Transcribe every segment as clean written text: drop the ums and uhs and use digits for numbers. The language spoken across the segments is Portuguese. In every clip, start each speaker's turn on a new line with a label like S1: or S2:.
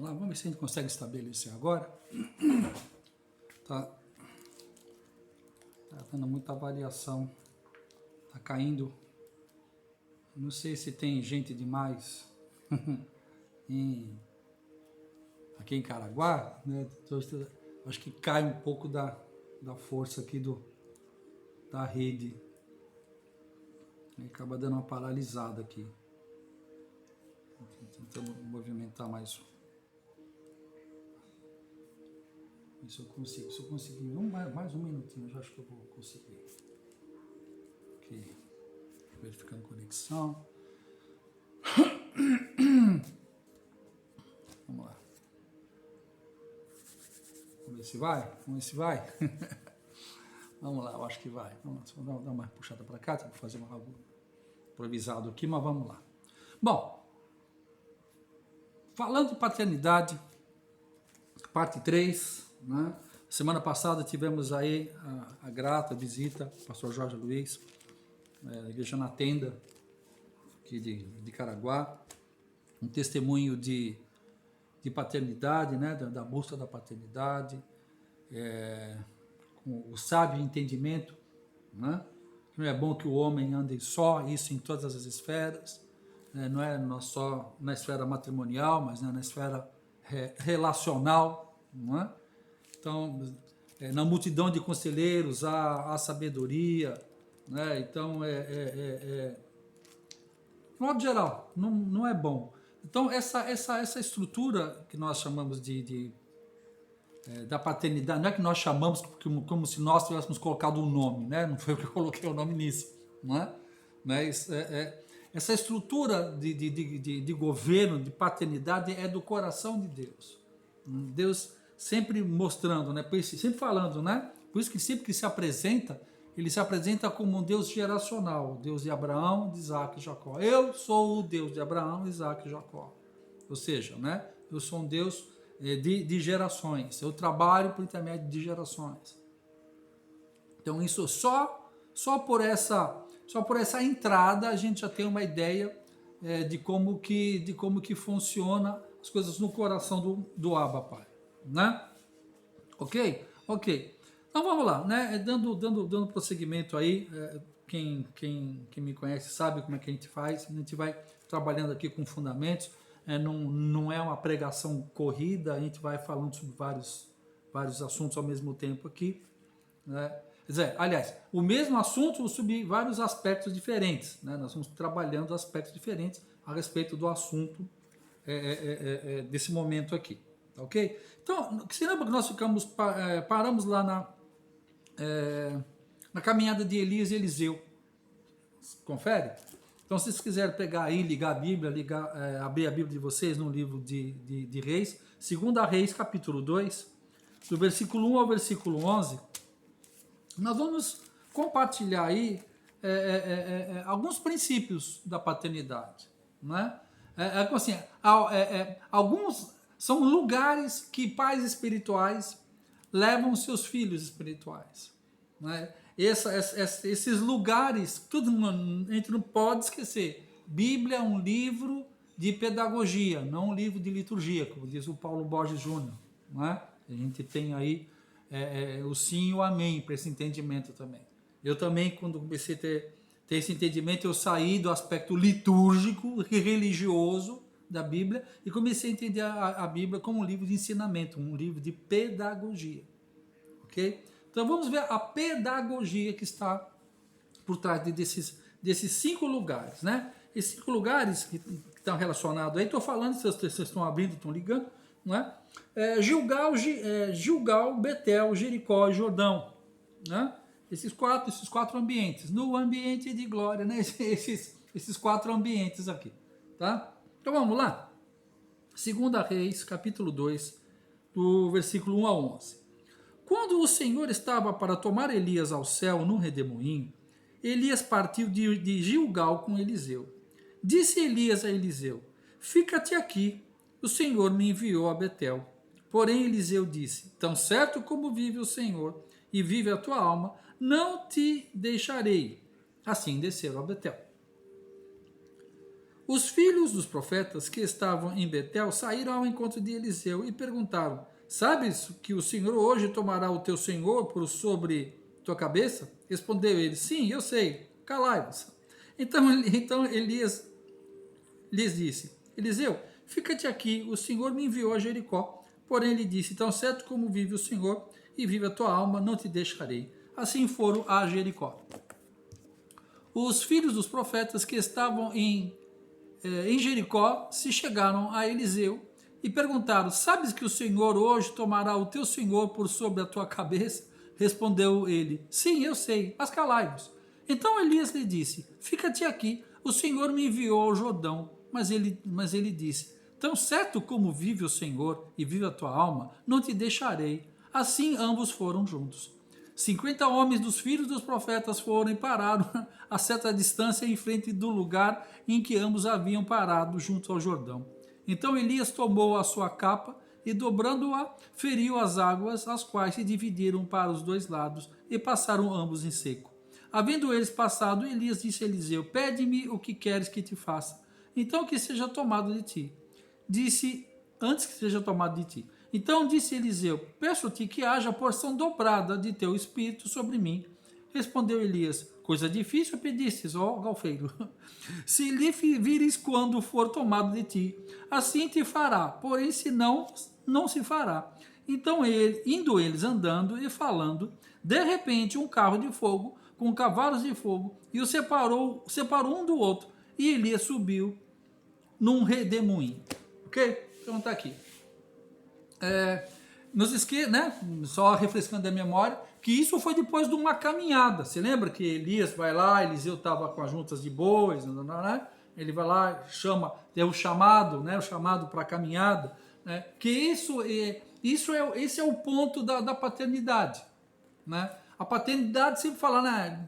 S1: Vamos lá, vamos ver se a gente consegue estabelecer agora. Tá dando muita variação. Tá caindo. Não sei se tem gente demais aqui em Caraguá, né? Acho que cai um pouco da força aqui da rede. E acaba dando uma paralisada aqui. Tentando movimentar mais. Se eu conseguir mais um minutinho, eu já acho que eu vou conseguir. Aqui, verificando conexão. Vamos lá. Vamos ver se vai. Vamos lá, eu acho que vai. Vamos dar uma puxada para cá, vou fazer algo improvisado aqui, mas vamos lá. Bom, falando de paternidade, parte 3, né? Semana passada tivemos aí a grata visita do pastor Jorge Luiz, da Igreja na Tenda, aqui de Caraguá, um testemunho de paternidade, né? Da busca da paternidade, com o sábio entendimento, né? Não é bom que o homem ande só, isso em todas as esferas, não é só na esfera matrimonial, mas na esfera relacional, não é? Então, na multidão de conselheiros há sabedoria, né? Então, de modo geral, não é bom. Então, essa estrutura que nós chamamos da paternidade, não é que nós chamamos como se nós tivéssemos colocado um nome, né? Não foi eu que coloquei o nome nisso, não é? Mas essa estrutura de governo, de paternidade, é do coração de Deus. Deus sempre mostrando, né? Sempre falando, né? Por isso que sempre que se apresenta, ele se apresenta como um Deus geracional, Deus de Abraão, de Isaac e Jacó. Eu sou o Deus de Abraão, Isaac e Jacó. Ou seja, né? Eu sou um Deus de gerações. Eu trabalho por intermédio de gerações. Então isso só por essa entrada a gente já tem uma ideia de como que funciona as coisas no coração do Abba Pai, né? Ok. Então vamos lá, né? Dando prosseguimento aí, quem me conhece sabe como é que a gente faz. A gente vai trabalhando aqui com fundamentos. Não é uma pregação corrida, a gente vai falando sobre vários assuntos ao mesmo tempo aqui, né? Quer dizer, aliás, o mesmo assunto sobre vários aspectos diferentes, né? Nós vamos trabalhando aspectos diferentes a respeito do assunto desse momento aqui, ok? Então, se lembra que nós paramos lá na caminhada de Elias e Eliseu, confere? Então, se vocês quiserem pegar aí, ligar a Bíblia, abrir a Bíblia de vocês no livro de Reis, 2 Reis, capítulo 2, do versículo 1 ao versículo 11, nós vamos compartilhar aí alguns princípios da paternidade, né? Assim, alguns são lugares que pais espirituais levam seus filhos espirituais, né? Esses lugares, a gente não pode esquecer. Bíblia é um livro de pedagogia, não um livro de liturgia, como diz o Paulo Borges Júnior, né? A gente tem aí o sim e o amém para esse entendimento também. Eu também, quando comecei a ter esse entendimento, eu saí do aspecto litúrgico e religioso da Bíblia e comecei a entender a Bíblia como um livro de ensinamento, um livro de pedagogia, ok? Então vamos ver a pedagogia que está por trás desses 5 lugares, né? Esses 5 lugares que estão relacionados aí, estou falando, se vocês estão abrindo, estão ligando, não é? Gilgal, Betel, Jericó e Jordão, né? Esses quatro ambientes, no ambiente de glória, né? Esses 4 ambientes aqui, tá? Então vamos lá. 2 Reis, capítulo 2, do versículo 1 a 11. Quando o Senhor estava para tomar Elias ao céu num redemoinho, Elias partiu de Gilgal com Eliseu. Disse Elias a Eliseu: fica-te aqui, o Senhor me enviou a Betel. Porém Eliseu disse: tão certo como vive o Senhor e vive a tua alma, não te deixarei. Assim desceram a Betel. Os filhos dos profetas que estavam em Betel saíram ao encontro de Eliseu e perguntaram: Sabes que o Senhor hoje tomará o teu senhor por sobre tua cabeça? Respondeu ele: Sim, eu sei, calai-vos. Então Elias lhes disse: Eliseu, fica-te aqui, o Senhor me enviou a Jericó. Porém ele disse: Tão certo como vive o Senhor e vive a tua alma, não te deixarei. Assim foram a Jericó. Os filhos dos profetas que estavam em Jericó se chegaram a Eliseu e perguntaram: Sabes que o Senhor hoje tomará o teu senhor por sobre a tua cabeça? Respondeu ele: Sim, eu sei, mas calai-vos. Então Elias lhe disse: Fica-te aqui, o Senhor me enviou ao Jordão. Mas ele disse: Tão certo como vive o Senhor e vive a tua alma, não te deixarei. Assim ambos foram juntos. 50 homens dos filhos dos profetas foram e pararam a certa distância em frente do lugar em que ambos haviam parado, junto ao Jordão. Então Elias tomou a sua capa e, dobrando-a, feriu as águas, as quais se dividiram para os dois lados e passaram ambos em seco. Havendo eles passado, Elias disse a Eliseu: Pede-me o que queres que te faça, então que seja tomado de ti. Antes que seja tomado de ti. Então disse Eliseu: Peço-te que haja porção dobrada de teu espírito sobre mim. Respondeu Elias: Coisa difícil pedistes, ó galfeiro. Se lhe vires quando for tomado de ti, assim te fará, porém se não, não se fará. Então indo eles andando e falando, de repente um carro de fogo com cavalos de fogo e o separou um do outro, e Elias subiu num redemoinho. Ok? Então tá aqui. Né? Só refrescando a memória, que isso foi depois de uma caminhada. Você lembra que Elias vai lá, Eliseu estava com as juntas de bois, né? Ele vai lá, tem o chamado, né? O chamado para a caminhada, né? Que esse é o ponto da paternidade, né? A paternidade sempre fala, né?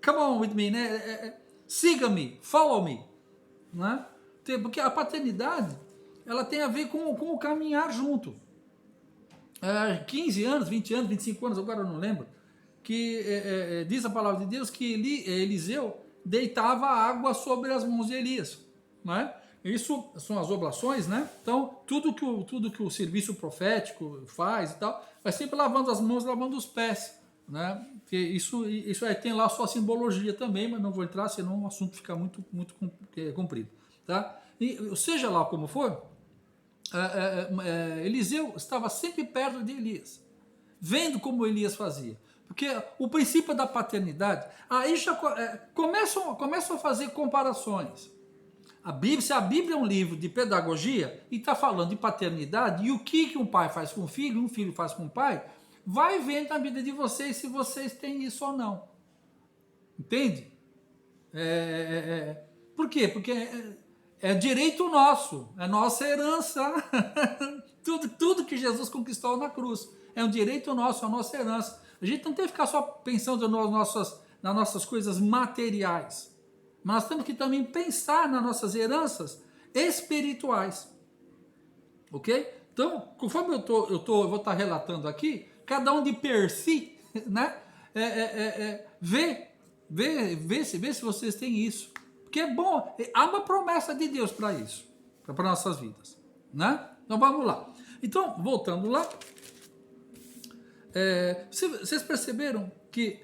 S1: Come on with me, né? Siga-me, follow me, né? Porque a paternidade ela tem a ver com o caminhar junto. 15 anos, 20 anos, 25 anos, agora eu não lembro, que diz a palavra de Deus que Eliseu deitava água sobre as mãos de Elias. Né? Isso são as oblações, né? Então, tudo que o serviço profético faz e tal, vai sempre lavando as mãos, lavando os pés. Né? Isso tem lá a sua simbologia também, mas não vou entrar, senão o assunto fica muito comprido. Tá? E seja lá como for, Eliseu estava sempre perto de Elias, vendo como Elias fazia. Porque o princípio da paternidade, aí já começam a fazer comparações. Se a Bíblia é um livro de pedagogia e está falando de paternidade, e o que um pai faz com um filho faz com um pai, vai vendo na vida de vocês se vocês têm isso ou não. Entende? Por quê? Porque é direito nosso, é nossa herança. tudo que Jesus conquistou na cruz é um direito nosso, é a nossa herança. A gente não tem que ficar só pensando nas nossas coisas materiais, mas nós temos que também pensar nas nossas heranças espirituais. Ok? Então, conforme eu vou estar relatando aqui, cada um de per si, né? Vê se vocês têm isso. Porque é bom, há uma promessa de Deus para isso, para nossas vidas, né? Então vamos lá. Então, voltando lá, vocês perceberam que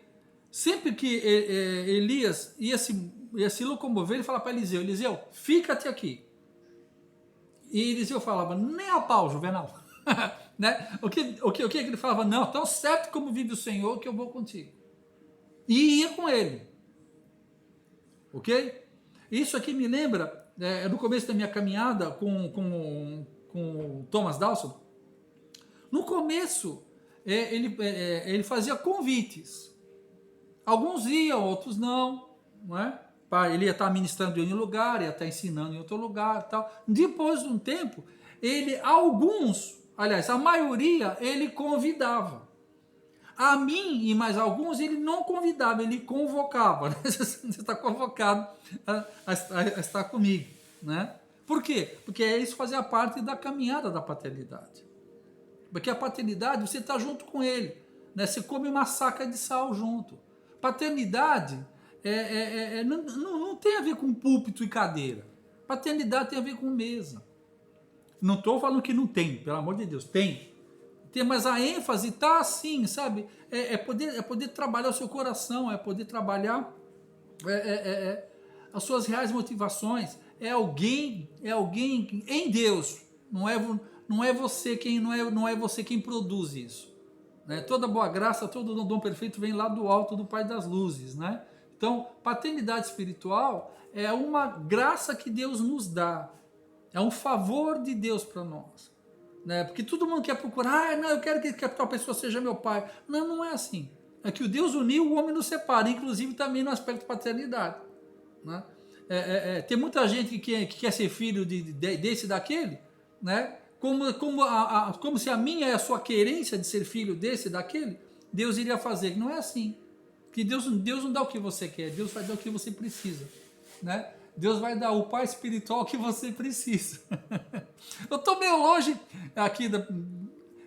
S1: sempre que Elias ia se locomover, ele falava para Eliseu, fica-te aqui. E Eliseu falava, nem a pau, Juvenal. Né? O que ele falava? Não, tão certo como vive o Senhor que eu vou contigo. E ia com ele. Ok? Isso aqui me lembra, no começo da minha caminhada com Thomas Dawson. No começo, ele fazia convites. Alguns iam, outros não. Não é? Ele ia estar ministrando em um lugar, ia estar ensinando em outro lugar. Tal. Depois de um tempo, a maioria, ele convidava. A mim e mais alguns, ele não convidava, ele convocava. Né? Você está convocado a estar comigo. Né? Por quê? Porque isso fazia parte da caminhada da paternidade. Porque a paternidade, você está junto com ele. Né? Você come uma saca de sal junto. Paternidade não tem a ver com púlpito e cadeira. Paternidade tem a ver com mesa. Não estou falando que não tem, pelo amor de Deus, tem. Mas a ênfase está assim, sabe? É poder trabalhar o seu coração, é poder trabalhar as suas reais motivações. É alguém em Deus. Não é você quem produz isso. Né? Toda boa graça, todo dom perfeito vem lá do alto do Pai das luzes, né? Então, paternidade espiritual é uma graça que Deus nos dá. É um favor de Deus para nós. Né? Porque todo mundo quer procurar, não, eu quero que a tal pessoa seja meu pai. Não, não é assim. É que o Deus uniu, o homem não separa, inclusive também no aspecto paternidade. Né? Tem muita gente que quer ser filho desse e daquele, né? Como se a minha é a sua querência de ser filho desse e daquele, Deus iria fazer. Não é assim. Que Deus não dá o que você quer, Deus vai dar o que você precisa. Né? Deus vai dar o pai espiritual que você precisa. Eu estou meio longe aqui.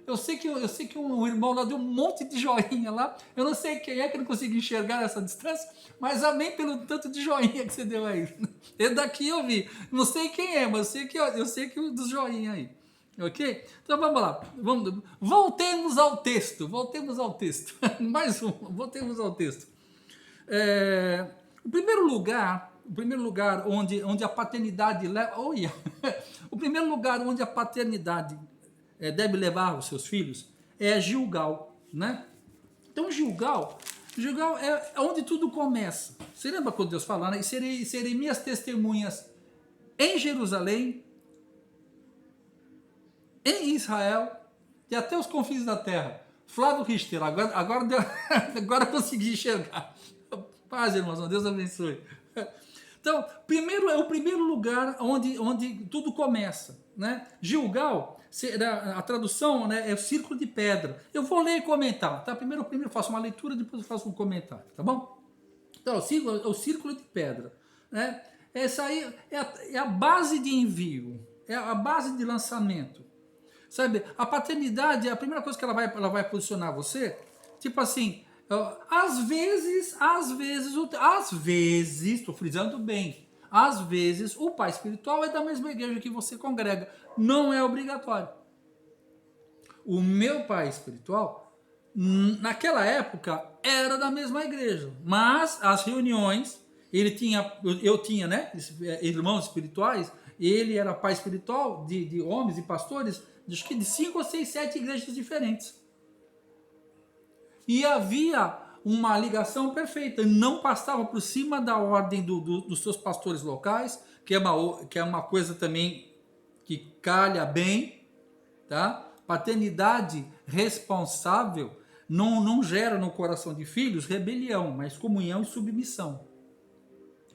S1: Eu sei que um irmão lá deu um monte de joinha lá. Eu não sei quem é, que não consigo enxergar essa distância, mas amém pelo tanto de joinha que você deu aí. E daqui eu vi. Não sei quem é, mas eu sei que dos joinha aí. Ok? Então vamos lá. Voltemos ao texto. Mais um. Voltemos ao texto. O primeiro lugar onde a paternidade leva. Olha! O primeiro lugar onde a paternidade deve levar os seus filhos é Gilgal, né? Então Gilgal é onde tudo começa. Você lembra quando Deus fala, né? Serei minhas testemunhas em Jerusalém, em Israel e até os confins da terra. Flávio Richter, agora consegui enxergar. Paz, irmãos, Deus abençoe. Então, o primeiro lugar onde tudo começa, né? Gilgal, a tradução, né, é o círculo de pedra. Eu vou ler e comentar, tá? Primeiro eu faço uma leitura, depois eu faço um comentário, tá bom? Então, o círculo de pedra, né? Essa aí é a base de envio, é a base de lançamento. Sabe, a paternidade é a primeira coisa que ela vai posicionar você, tipo assim, às vezes, estou frisando bem, às vezes o pai espiritual é da mesma igreja que você congrega, não é obrigatório. O meu pai espiritual, naquela época, era da mesma igreja, mas as reuniões, eu tinha, né, irmãos espirituais, ele era pai espiritual de homens e pastores, acho que de 5 ou 6, 7 igrejas diferentes. E havia uma ligação perfeita, não passava por cima da ordem dos seus pastores locais, que é uma coisa também que calha bem, tá? Paternidade responsável não gera no coração de filhos rebelião, mas comunhão e submissão.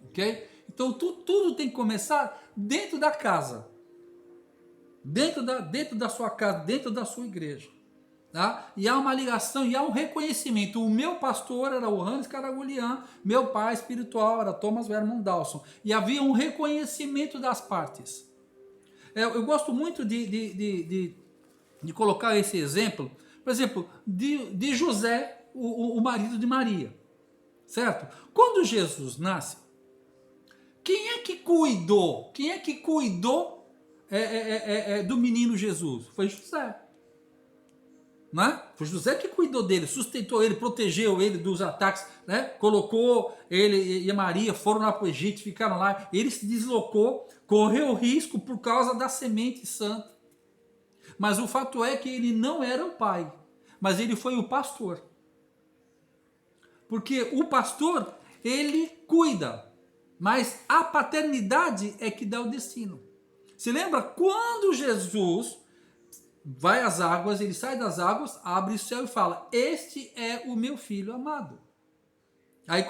S1: Ok? Então tudo tem que começar dentro da casa. Dentro da sua casa, dentro da sua igreja. Tá? E há uma ligação, e há um reconhecimento. O meu pastor era o Hans Karagulian, meu pai espiritual era Thomas Vermont Dawson. E havia um reconhecimento das partes. Eu gosto muito de colocar esse exemplo, por exemplo, de José, o marido de Maria. Certo? Quando Jesus nasce, quem é que cuidou? Do menino Jesus? Foi José. Né? Foi José que cuidou dele, sustentou ele, protegeu ele dos ataques, né? Colocou ele e a Maria, foram lá para o Egito, ficaram lá, ele se deslocou, correu risco por causa da semente santa. Mas o fato é que ele não era o pai, mas ele foi o pastor. Porque o pastor, ele cuida, mas a paternidade é que dá o destino. Se lembra quando Jesus vai às águas, ele sai das águas, abre o céu e fala, este é o meu filho amado. Aí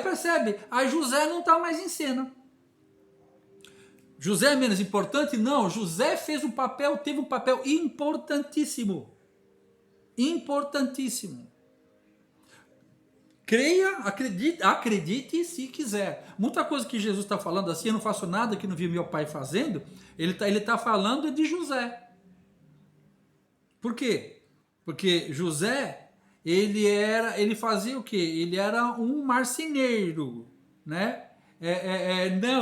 S1: percebe, aí José não está mais em cena. José é menos importante? Não, José teve um papel importantíssimo. Importantíssimo. Creia, acredite se quiser. Muita coisa que Jesus está falando assim, eu não faço nada que não vi meu pai fazendo, ele tá falando de José. Por quê? Porque José, ele fazia o quê? Ele era um marceneiro, né?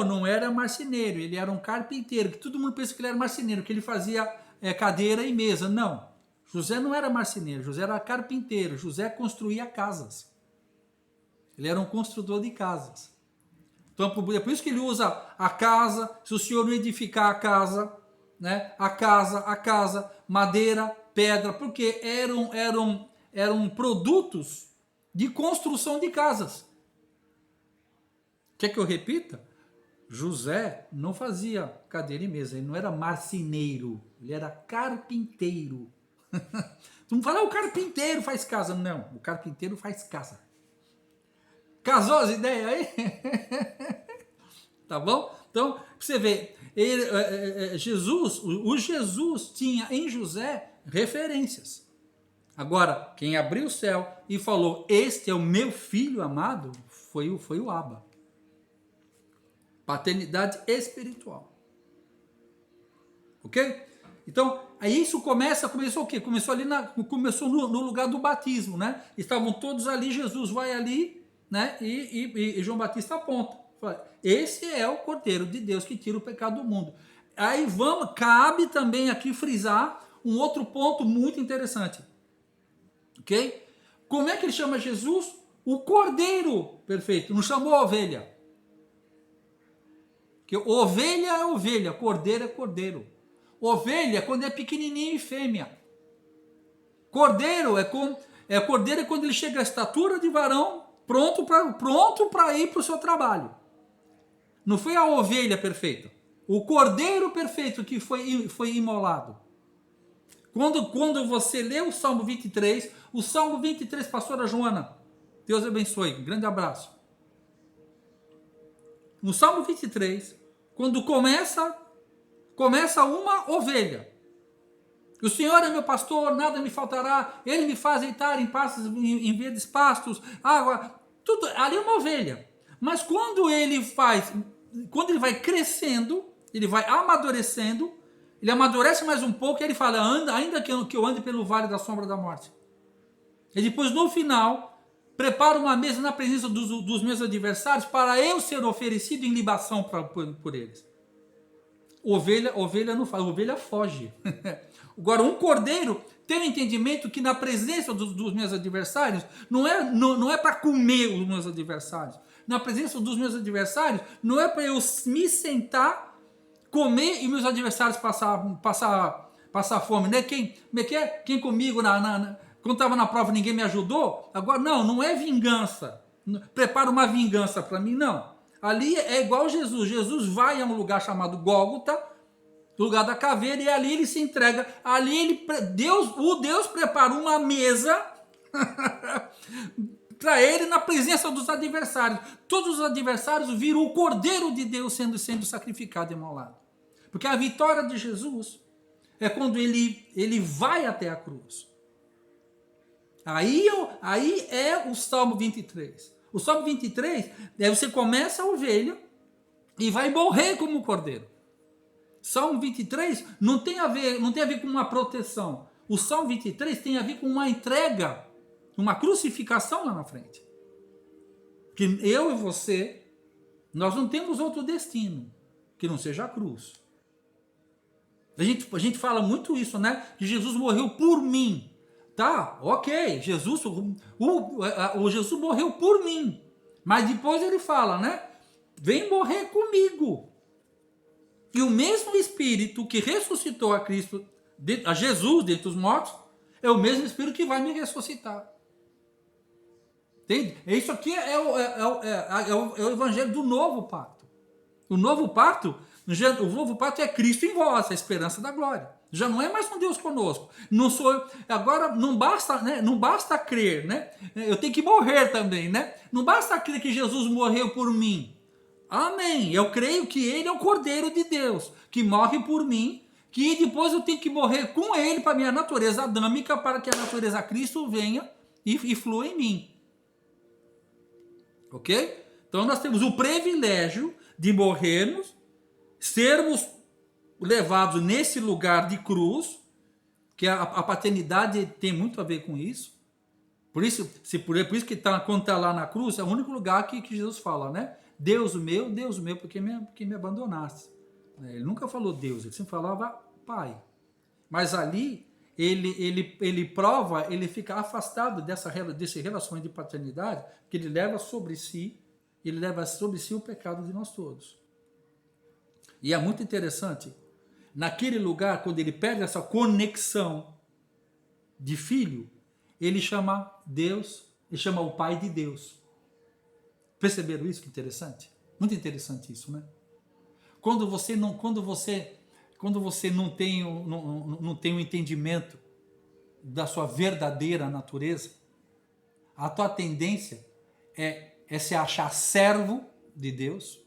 S1: Não era marceneiro, ele era um carpinteiro, que todo mundo pensa que ele era marceneiro, que ele fazia cadeira e mesa. Não, José não era marceneiro, José era carpinteiro, José construía casas. Ele era um construtor de casas. Então, é por isso que ele usa a casa, se o senhor não edificar a casa, né? A casa, madeira, pedra, porque eram produtos de construção de casas. Quer que eu repita? José não fazia cadeira e mesa, ele não era marceneiro, ele era carpinteiro. Tu não fala, o carpinteiro faz casa. Não, o carpinteiro faz casa. Casou as ideias aí? Tá bom? Então, você vê, o Jesus tinha em José referências. Agora, quem abriu o céu e falou, este é o meu filho amado, foi o Abba. Paternidade espiritual. Ok? Então, aí isso começou o quê? Começou ali começou no lugar do batismo, né? Estavam todos ali, Jesus vai ali, né? E João Batista aponta. Esse é o Cordeiro de Deus que tira o pecado do mundo. Aí cabe também aqui frisar um outro ponto muito interessante. Ok? Como é que ele chama Jesus? O Cordeiro perfeito. Não chamou a ovelha. Porque ovelha é ovelha, cordeiro é cordeiro. Ovelha é quando é pequenininho e fêmea. Cordeiro cordeiro é quando ele chega à estatura de varão, pronto para ir para o seu trabalho. Não foi a ovelha perfeita. O cordeiro perfeito que foi imolado. Quando você lê o Salmo 23, pastora Joana, Deus abençoe, grande abraço. No Salmo 23, quando começa uma ovelha. O Senhor é meu pastor, nada me faltará, Ele me faz deitar em verdes pastos, água, tudo, ali é uma ovelha. Mas quando ele vai crescendo, ele vai amadurecendo, ele amadurece mais um pouco, e ele fala, ainda que eu ande pelo vale da sombra da morte. E depois, no final, prepara uma mesa na presença dos meus adversários para eu ser oferecido em libação por eles. Ovelha não faz, ovelha foge. Agora, um cordeiro tem um entendimento que na presença dos meus adversários não é para comer os meus adversários. Na presença dos meus adversários não é para eu me sentar, comer e meus adversários passar fome. Né? Quem comigo quando estava na prova ninguém me ajudou? Agora, não é vingança. Prepara uma vingança para mim, não. Ali é igual Jesus. Jesus vai a um lugar chamado Gólgota, lugar da caveira, e ali ele se entrega. Ali Deus prepara uma mesa para ele na presença dos adversários. Todos os adversários viram o Cordeiro de Deus sendo sacrificado e imolado. Porque a vitória de Jesus é quando ele vai até a cruz. Aí é o Salmo 23. O Salmo 23, você começa a ovelha e vai morrer como cordeiro. Salmo 23 não tem a ver com uma proteção. O Salmo 23 tem a ver com uma entrega, uma crucificação lá na frente. Que eu e você, nós não temos outro destino que não seja a cruz. A gente fala muito isso, né? Que Jesus morreu por mim. Tá, ok, Jesus morreu por mim, mas depois ele fala, né, vem morrer comigo, e o mesmo Espírito que ressuscitou a Jesus dentre os mortos, é o mesmo Espírito que vai me ressuscitar, entende? Isso aqui é o Evangelho do Novo Pacto. O Novo Pacto é Cristo em vós, a esperança da glória. Já não é mais um Deus conosco. Agora não basta, né? Não basta crer, né? Eu tenho que morrer também, né? Não basta crer que Jesus morreu por mim. Amém. Eu creio que Ele é o Cordeiro de Deus, que morre por mim, que depois eu tenho que morrer com Ele para minha natureza adâmica, para que a natureza Cristo venha e flua em mim. Ok? Então nós temos o privilégio de morrermos, sermos levados nesse lugar de cruz, que a paternidade tem muito a ver com isso, Por isso que quando está lá na cruz, é o único lugar que Jesus fala, né? Deus meu, por que me abandonaste? Ele nunca falou Deus, ele sempre falava Pai. Mas ali, ele prova, ele fica afastado desse relacionamento de paternidade, que ele leva sobre si o pecado de nós todos. E é muito interessante, naquele lugar, quando ele perde essa conexão de filho, ele chama Deus, ele chama o Pai de Deus. Perceberam isso? Que interessante? Muito interessante isso, né? Quando você não tem o entendimento da sua verdadeira natureza, a tua tendência é se achar servo de Deus,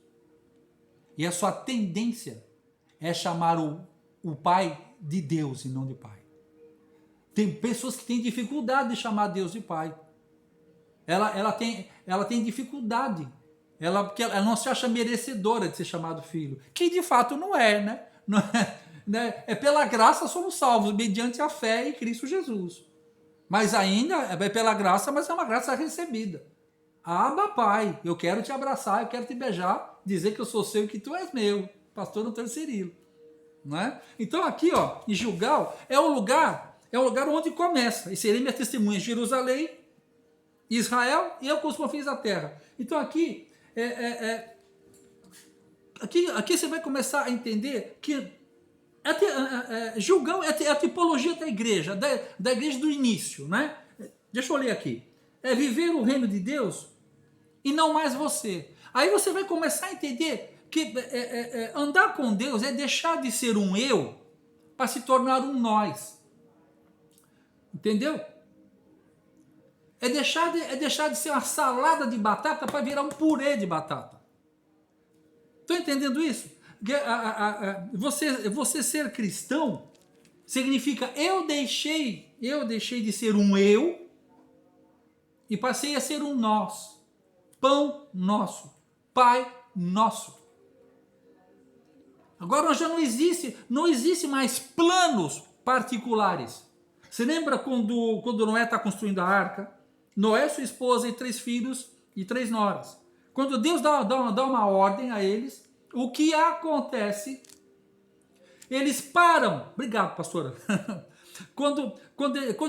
S1: e a sua tendência é chamar o Pai de Deus e não de Pai. Tem pessoas que têm dificuldade de chamar Deus de Pai. Ela tem dificuldade. Porque ela não se acha merecedora de ser chamado filho. Que de fato não é, né? Não é, né? É pela graça somos salvos, mediante a fé em Cristo Jesus. Mas ainda é pela graça, mas é uma graça recebida. Abba, Pai, eu quero te abraçar, eu quero te beijar, dizer que eu sou seu e que tu és meu. Pastor Antônio Cirilo. Não é? Então aqui, ó, em Gilgal, é o lugar onde começa. E serei minha testemunha em Jerusalém, Israel e eu com os confins da terra. Então aqui você vai começar a entender que Gilgal é a tipologia da igreja, da igreja do início, né? Deixa eu ler aqui. É viver o reino de Deus e não mais você. Aí você vai começar a entender que andar com Deus é deixar de ser um eu para se tornar um nós. Entendeu? É deixar de ser uma salada de batata para virar um purê de batata. Estão entendendo isso? Você ser cristão significa eu deixei de ser um eu e passei a ser um nós. Pão nosso, Pai nosso. Agora já não existe mais planos particulares. Você lembra quando Noé está construindo a arca? Noé, sua esposa e 3 filhos e 3 noras. Quando Deus dá uma ordem a eles, o que acontece? Eles param. Obrigado, pastora. Quando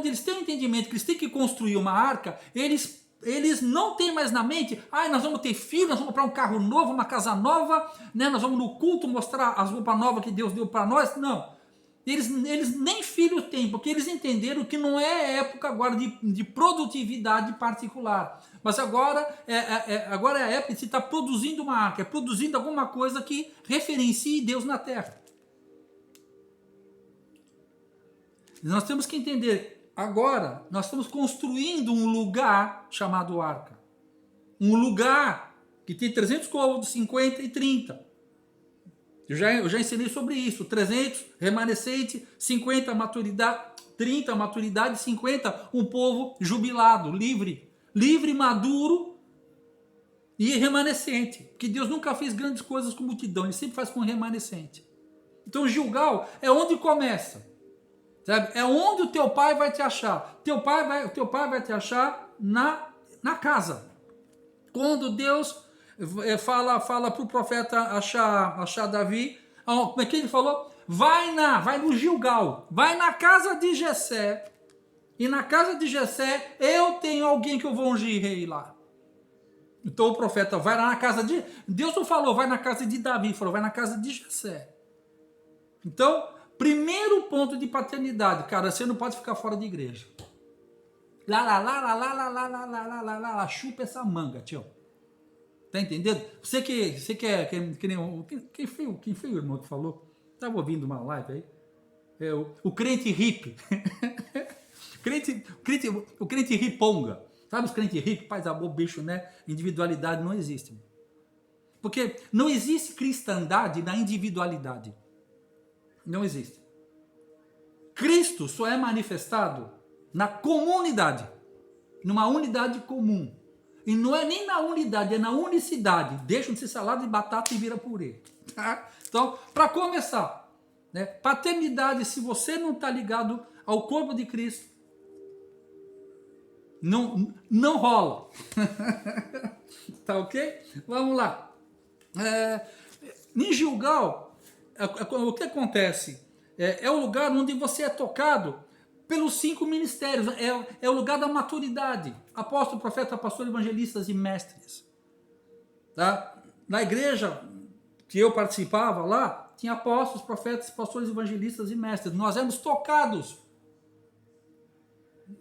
S1: eles têm o entendimento que eles têm que construir uma arca, eles não têm mais na mente, nós vamos ter filhos, nós vamos comprar um carro novo, uma casa nova, né? Nós vamos no culto mostrar as roupas novas que Deus deu para nós. Não. Eles nem filho têm, porque eles entenderam que não é época agora de produtividade particular. Mas agora é a época de se estar produzindo uma arca, produzindo alguma coisa que referencie Deus na terra. Nós temos que entender, agora nós estamos construindo um lugar chamado arca. Um lugar que tem 300 côvados, 50 e 30. Eu já ensinei sobre isso. 300, remanescente, 50, maturidade, 30, maturidade, 50, um povo jubilado, livre, maduro e remanescente. Porque Deus nunca fez grandes coisas com multidão, Ele sempre faz com remanescente. Então Gilgal é onde começa. Sabe? É onde o teu pai vai te achar. Teu pai vai te achar na casa. Quando Deus fala para o profeta achar Davi, como é que ele falou? Vai no Gilgal, vai na casa de Jessé, e na casa de Jessé eu tenho alguém que eu vou ungir rei lá. Então o profeta vai lá na casa de... Deus não falou, vai na casa de Davi, falou, vai na casa de Jessé. Então, primeiro ponto de paternidade, cara, você não pode ficar fora de igreja. Chupa essa manga, tio. Tá entendendo? Você quer que nem quem foi o irmão que falou? Estava ouvindo uma live aí. O crente hippie. o crente riponga. Sabe os crentes hippies? Paz, amor, bicho, né? Individualidade não existe. Porque não existe cristandade na individualidade. Não existe. Cristo só é manifestado na comunidade. Numa unidade comum. E não é nem na unidade, é na unicidade. Deixa de ser salada de batata e vira purê. Tá? Então, para começar, né, paternidade, se você não está ligado ao corpo de Cristo, Não rola. Tá ok? Vamos lá. Em Gilgal, o que acontece? É o lugar onde você é tocado pelos 5 ministérios. É o lugar da maturidade. Apóstolo, profeta, pastor, evangelistas e mestres. Tá? Na igreja que eu participava lá, tinha apóstolos, profetas, pastores, evangelistas e mestres. Nós éramos tocados.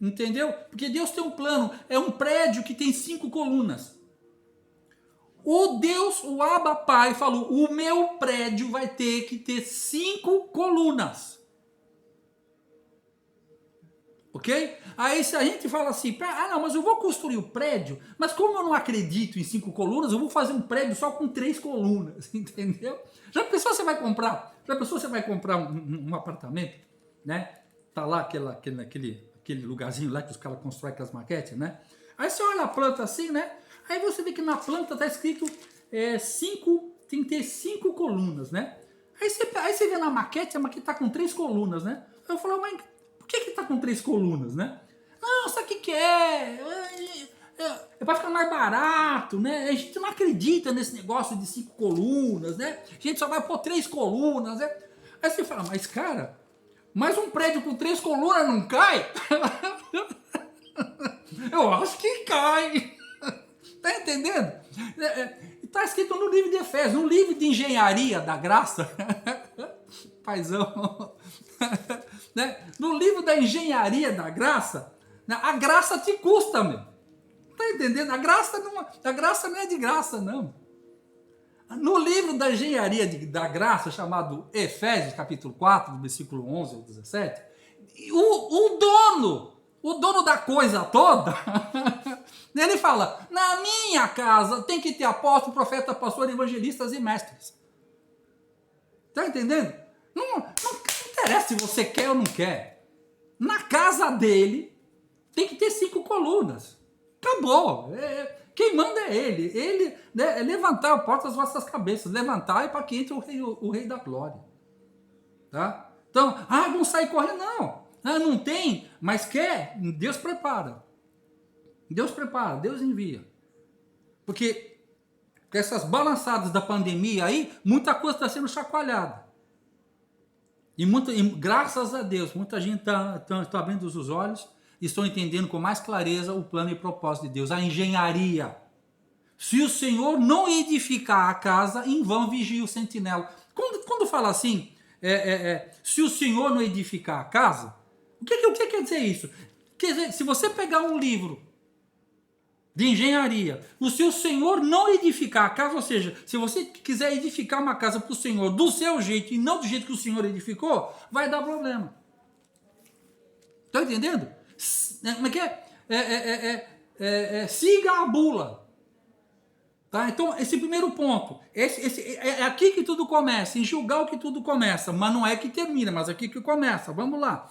S1: Entendeu? Porque Deus tem um plano. É um prédio que tem 5 colunas. O Abba Pai falou, o meu prédio vai ter que ter 5 colunas. Ok? Aí se a gente fala assim, não, mas eu vou construir o prédio, mas como eu não acredito em 5 colunas, eu vou fazer um prédio só com 3 colunas, entendeu? Já pensou você vai comprar? Já pensou você vai comprar um apartamento, né? Tá lá aquele lugarzinho lá que os caras constroem aquelas maquetes, né? Aí você olha a planta assim, né? Aí você vê que na planta tá escrito 5, tem que ter 5 colunas, né? Aí você vê na maquete, a maquete tá com 3 colunas, né? Aí eu falo, mas por que tá com 3 colunas, né? Não, sabe o que é? É para ficar mais barato, né? A gente não acredita nesse negócio de 5 colunas, né? A gente só vai pôr 3 colunas, né? Aí você fala, mas cara, mas um prédio com 3 colunas não cai? Eu acho que cai. Tá entendendo? Está escrito no livro de Efésios, no livro de engenharia da graça. Paizão. Né? No livro da engenharia da graça, né? A graça te custa, meu. Tá entendendo? A graça não é de graça, não. No livro da engenharia da graça, chamado Efésios, capítulo 4, versículo 11 ao 17, o dono da coisa toda, ele fala, na minha casa tem que ter apóstolo, profeta, pastor, evangelistas e mestres. Tá entendendo? Não interessa se você quer ou não quer. Na casa dele tem que ter 5 colunas. Acabou. Quem manda é ele. Ele, né, é levantar a porta das vossas cabeças. Levantar e para que entre o rei da glória. Tá? Então, vão sair correndo. Não tem, mas quer, Deus prepara. Deus prepara, Deus envia. Porque essas balançadas da pandemia aí, muita coisa está sendo chacoalhada. E graças a Deus, muita gente está abrindo os olhos e estão entendendo com mais clareza o plano e propósito de Deus, a engenharia. Se o Senhor não edificar a casa, em vão vigia o sentinela. Quando fala assim, se o Senhor não edificar a casa, o que quer dizer isso? Quer dizer, se você pegar um livro de engenharia, se o Senhor não edificar a casa, ou seja, se você quiser edificar uma casa para o Senhor do seu jeito e não do jeito que o Senhor edificou, vai dar problema. Está entendendo? Como é que é? Siga a bula. Tá? Então, esse primeiro ponto, é aqui que tudo começa, em Gilgal que tudo começa, mas não é que termina, mas é aqui que começa. Vamos lá.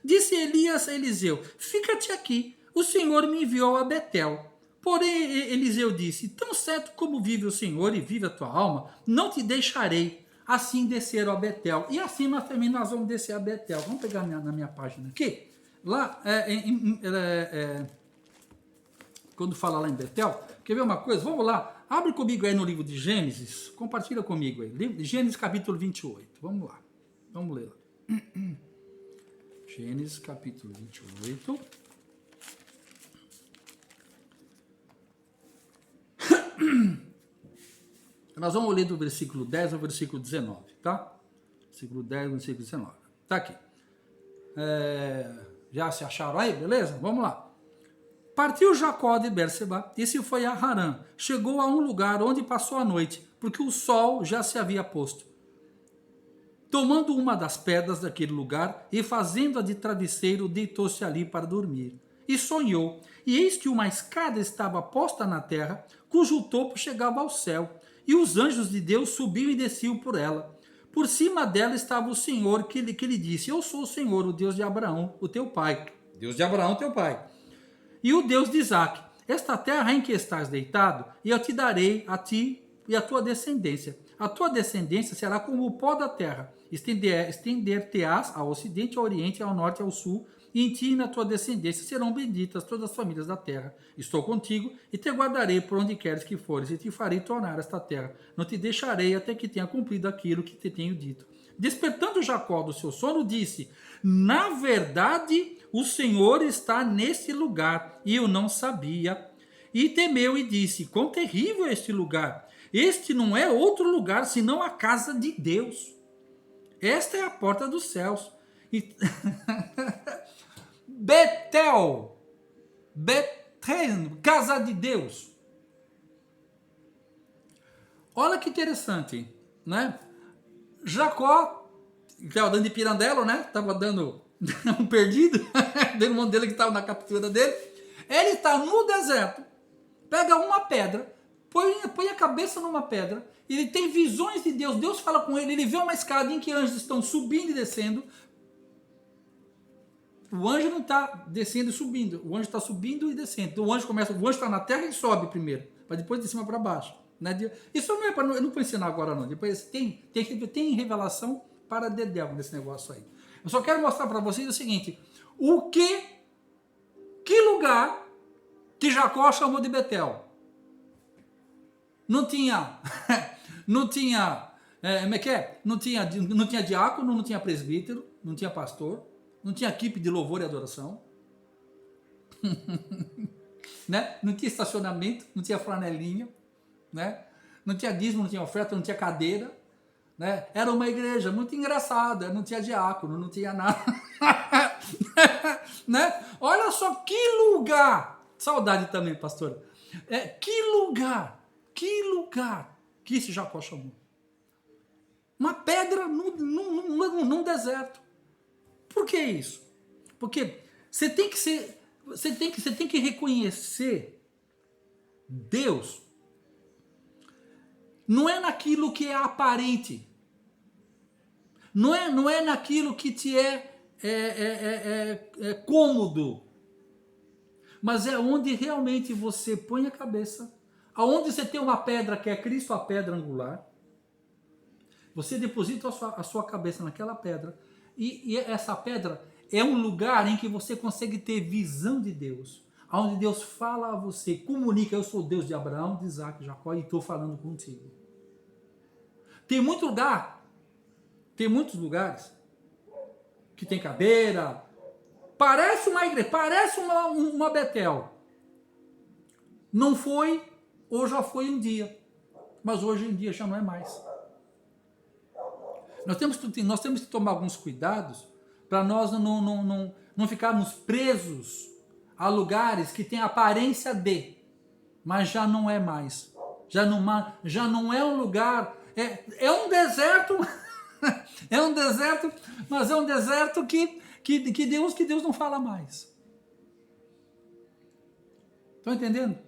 S1: Disse Elias a Eliseu, fica-te aqui, o Senhor me enviou a Betel. Porém, Eliseu disse, tão certo como vive o Senhor e vive a tua alma, não te deixarei. Assim desceram a Betel. E assim nós vamos descer a Betel. Vamos pegar na minha página aqui. Lá, quando fala lá em Betel, quer ver uma coisa? Vamos lá. Abre comigo aí no livro de Gênesis. Compartilha comigo aí. Gênesis capítulo 28. Vamos lá. Vamos ler lá. Gênesis capítulo 28. Nós vamos ler do versículo 10 ao versículo 19, tá? Versículo 10 ao versículo 19. Tá aqui. Já se acharam aí? Beleza? Vamos lá. Partiu Jacó de Berseba e se foi a Harã. Chegou a um lugar onde passou a noite, porque o sol já se havia posto. Tomando uma das pedras daquele lugar e fazendo-a de travesseiro, deitou-se ali para dormir. E sonhou, e eis que uma escada estava posta na terra, cujo topo chegava ao céu, e os anjos de Deus subiam e desciam por ela. Por cima dela estava o Senhor, que lhe disse, eu sou o Senhor, o Deus de Abraão, o teu pai. Deus de Abraão, teu pai. E o Deus de Isaque, esta terra em que estás deitado, e eu te darei a ti e a tua descendência. A tua descendência será como o pó da terra. Estender-te-ás ao ocidente, ao oriente, ao norte, ao sul, e em ti e na tua descendência serão benditas todas as famílias da terra. Estou contigo e te guardarei por onde queres que fores, e te farei tornar esta terra. Não te deixarei até que tenha cumprido aquilo que te tenho dito. Despertando Jacó do seu sono, disse: na verdade, o Senhor está nesse lugar, e eu não sabia. E temeu e disse: quão terrível é este lugar! Este não é outro lugar senão a casa de Deus. Esta é a porta dos céus. E... Betel, casa de Deus. Olha que interessante, né? Jacó, que estava dando de pirandelo, né? Estava dando um perdido, dando um dele que estava na captura dele. Ele está no deserto, pega uma pedra, põe a cabeça numa pedra, ele tem visões de Deus, Deus fala com ele, ele vê uma escada em que anjos estão subindo e descendo. O anjo não está descendo e subindo, o anjo está subindo e descendo. O anjo está na terra e sobe primeiro, para depois de cima para baixo. Né? Isso não é para, eu não vou ensinar agora não, depois tem revelação para Dedéu nesse negócio aí. Eu só quero mostrar para vocês o seguinte, que lugar que Jacó chamou de Betel? Não tinha, não tinha diácono, não tinha presbítero, não tinha pastor, não tinha equipe de louvor e adoração, né? Não tinha estacionamento, não tinha flanelinha, né? Não tinha dízimo, não tinha oferta, não tinha cadeira, né? Era uma igreja muito engraçada, não tinha diácono, não tinha nada, né? Olha só que lugar, saudade também, pastora, que lugar que esse Jacó chamou. Uma pedra num deserto. Por que isso? Porque você tem que reconhecer Deus. Não é naquilo que é aparente. Não é naquilo que te é cômodo. Mas é onde realmente você põe a cabeça. Aonde você tem uma pedra que é Cristo, a pedra angular. Você deposita a sua cabeça naquela pedra. E essa pedra é um lugar em que você consegue ter visão de Deus. Onde Deus fala a você, comunica: eu sou Deus de Abraão, de Isaac, de Jacó, e estou falando contigo. Tem muitos lugares que tem cadeira, parece uma igreja, parece uma Betel. Não foi, ou já foi um dia, mas hoje em dia já não é mais. Nós temos que tomar alguns cuidados para nós não ficarmos presos a lugares que têm aparência de, mas já não é mais. Já não é um lugar, é um deserto, é um deserto, mas é um deserto que Deus não fala mais. Estão entendendo?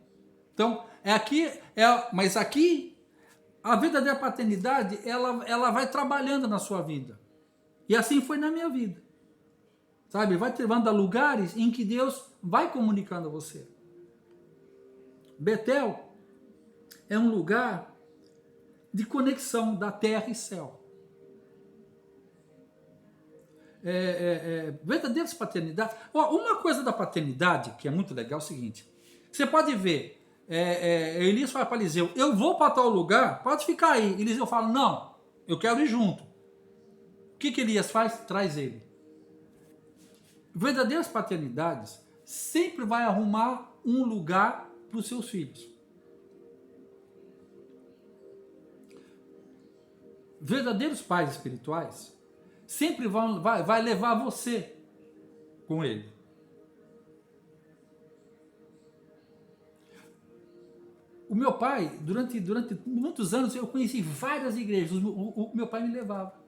S1: Então, mas aqui a verdadeira paternidade, ela vai trabalhando na sua vida. E assim foi na minha vida. Sabe? Vai te levando a lugares em que Deus vai comunicando a você. Betel é um lugar de conexão da terra e céu. Verdadeira paternidade. Uma coisa da paternidade que é muito legal é o seguinte. Você pode ver, Elias fala para Eliseu: eu vou para tal lugar, pode ficar aí. Eliseu fala: não, eu quero ir junto. O que Elias faz? Traz ele. Verdadeiras paternidades sempre vai arrumar um lugar para os seus filhos. Verdadeiros pais espirituais sempre vai levar você com ele. O meu pai, durante muitos anos, eu conheci várias igrejas. O meu pai me levava.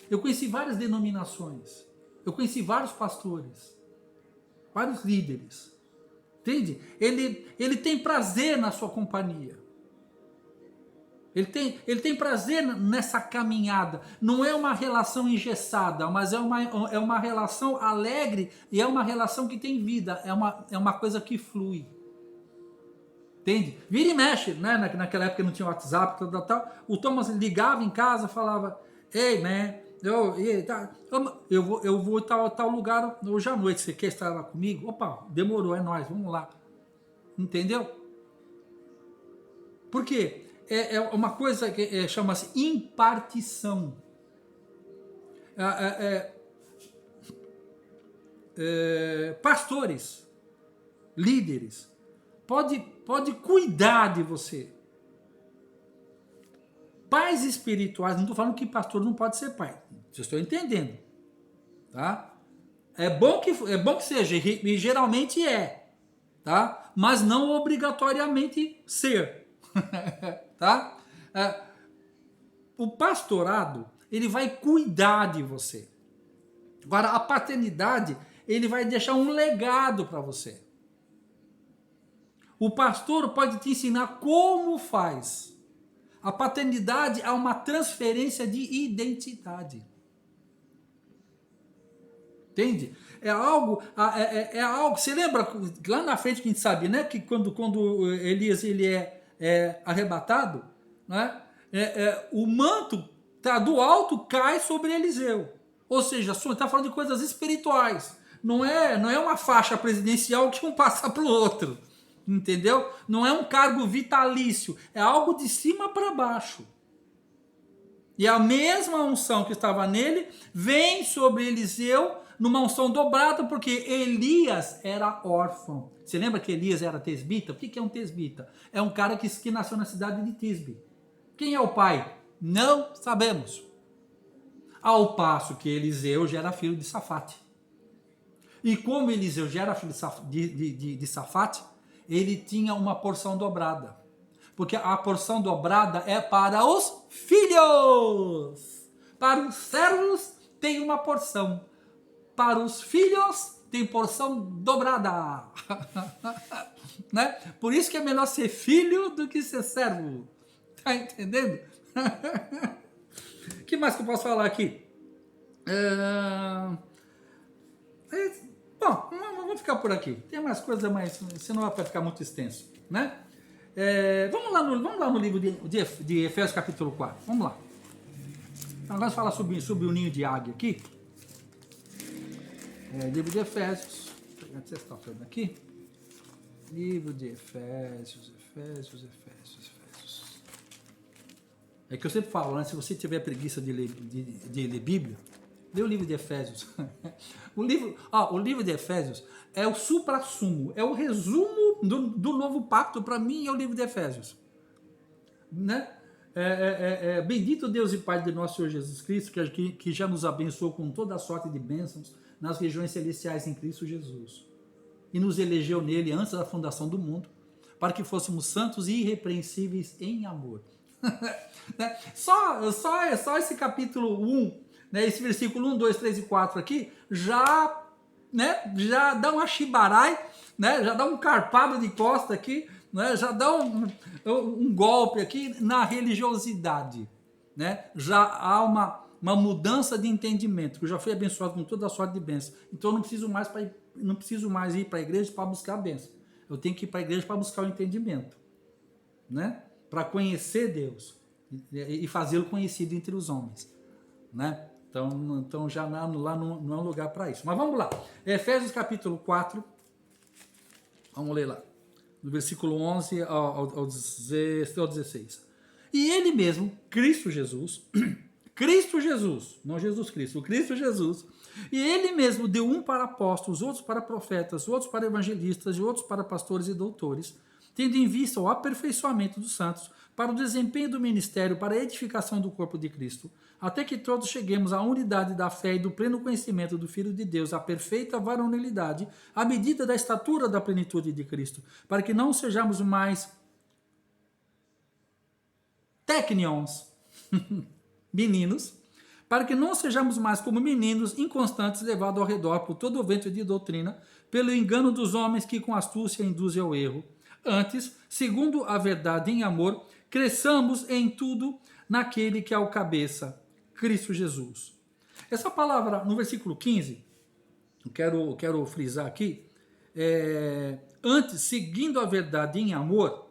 S1: Eu conheci várias denominações. Eu conheci vários pastores. Vários líderes. Entende? Ele tem prazer na sua companhia. Ele tem prazer nessa caminhada. Não é uma relação engessada, mas é uma relação alegre e é uma relação que tem vida. É uma coisa que flui. Entende? Vira e mexe, né? Naquela época não tinha WhatsApp, tal. O Thomas ligava em casa e falava: ei, man, Eu vou tal lugar hoje à noite, você quer estar lá comigo? Opa, demorou, é nóis, vamos lá. Entendeu? Por quê? É uma coisa que chama-se impartição. Pastores, líderes, pode cuidar de você. Pais espirituais, não estou falando que pastor não pode ser pai. Vocês estão entendendo, tá? É bom que seja, e geralmente é, tá? Mas não obrigatoriamente ser, tá? O pastorado, ele vai cuidar de você. Agora, a paternidade, ele vai deixar um legado para você. O pastor pode te ensinar como faz. A paternidade é uma transferência de identidade. Entende? É algo. Você lembra lá na frente que a gente sabe, né? Que quando Elias ele é arrebatado, né? O manto do alto cai sobre Eliseu. Ou seja, está falando de coisas espirituais. Não é uma faixa presidencial que um passa para o outro. Entendeu? Não é um cargo vitalício. É algo de cima para baixo. E a mesma unção que estava nele vem sobre Eliseu numa unção dobrada, porque Elias era órfão. Você lembra que Elias era tesbita? O que é um tesbita? É um cara que nasceu na cidade de Tisbe. Quem é o pai? Não sabemos. Ao passo que Eliseu já era filho de Safate. E como Eliseu já era filho de Safate, ele tinha uma porção dobrada. Porque a porção dobrada é para os filhos. Para os servos tem uma porção. Para os filhos tem porção dobrada. Né? Por isso que é melhor ser filho do que ser servo. Tá entendendo? O que mais que eu posso falar aqui? Bom, vamos ficar por aqui. Tem mais coisas, mas senão vai ficar muito extenso, né? Vamos lá no livro de Efésios capítulo 4. Vamos lá. Então, agora falar sobre o ninho de águia aqui. Livro de Efésios. Vou pegar essa folha aqui. Livro de Efésios. É que eu sempre falo, né? Se você tiver preguiça de ler Bíblia, lê o livro de Efésios. O livro de Efésios é o suprassumo, é o resumo do novo pacto. Para mim é o livro de Efésios, né? Bendito Deus e Pai de nosso Senhor Jesus Cristo, que já nos abençoou com toda a sorte de bênçãos nas regiões celestiais em Cristo Jesus, e nos elegeu nele antes da fundação do mundo, para que fôssemos santos e irrepreensíveis em amor. Né? Só esse capítulo 1, né, esse versículo 1, 2, 3 e 4 aqui, já dá uma chibarai, né, já dá um carpado de costa aqui, né, já dá um golpe aqui na religiosidade. Né? Já há uma mudança de entendimento, que eu já fui abençoado com toda a sorte de bênção. Então eu não preciso mais ir para a igreja para buscar a bênção. Eu tenho que ir para a igreja para buscar o entendimento. Né? Para conhecer Deus e fazê-lo conhecido entre os homens, né? Então já lá não é um lugar para isso. Mas vamos lá. Efésios capítulo 4, vamos ler lá, do versículo 11 ao 16. E ele mesmo, Cristo Jesus, não Jesus Cristo, o Cristo Jesus, e ele mesmo deu um para apóstolos, outros para profetas, outros para evangelistas e outros para pastores e doutores, tendo em vista o aperfeiçoamento dos santos, para o desempenho do ministério, para a edificação do corpo de Cristo, até que todos cheguemos à unidade da fé e do pleno conhecimento do Filho de Deus, à perfeita varonilidade, à medida da estatura da plenitude de Cristo, para que não sejamos mais técnions, meninos, para que não sejamos mais como meninos inconstantes levados ao redor por todo o vento de doutrina, pelo engano dos homens que com astúcia induzem ao erro. Antes, segundo a verdade em amor, cresçamos em tudo naquele que é o cabeça, Cristo Jesus. Essa palavra, no versículo 15, eu quero frisar aqui, antes, seguindo a verdade em amor,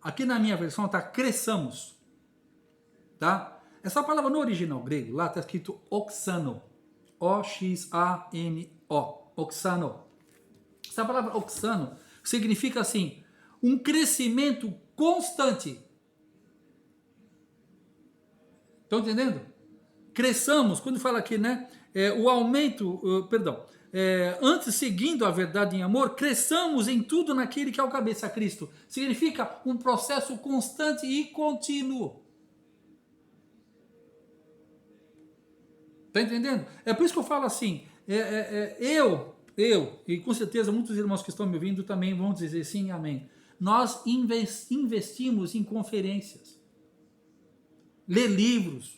S1: aqui na minha versão está cresçamos, tá? Essa palavra no original grego, lá está escrito oxano. O-X-A-N-O. Oxano. Essa palavra oxano significa assim, um crescimento constante. Estão entendendo? Cresçamos, quando fala aqui, né? O aumento, antes seguindo a verdade em amor, cresçamos em tudo naquele que é o cabeça, Cristo. Significa um processo constante e contínuo. Está entendendo? É por isso que eu falo assim, eu, e com certeza muitos irmãos que estão me ouvindo também vão dizer sim, amém. Nós investimos em conferências, ler livros,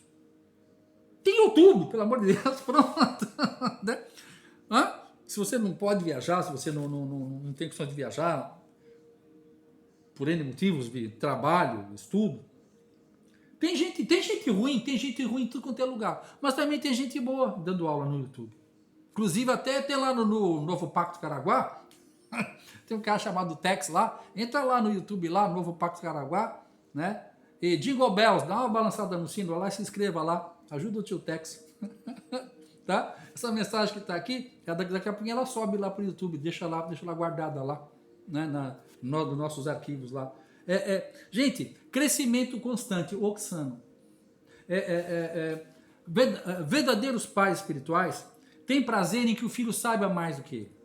S1: tem YouTube, pelo amor de Deus, pronto. Né? Se você não pode viajar, se você não tem condições de viajar, por N motivos, de trabalho, estudo, tem gente ruim em tudo quanto é lugar, mas também tem gente boa dando aula no YouTube. Inclusive até tem lá no Novo Pacto Caraguá, tem um cara chamado Tex lá, entra lá no YouTube lá, Novo Pacto Caraguá, né? E Jingle Bells, dá uma balançada no sino lá e se inscreva lá, ajuda o tio Tex. Tá? Essa mensagem que está aqui, daqui a pouquinho ela sobe lá para o YouTube, deixa lá guardada lá, né? Nos nossos arquivos lá. Gente, crescimento constante, oxano. Verdadeiros pais espirituais têm prazer em que o filho saiba mais do que ele.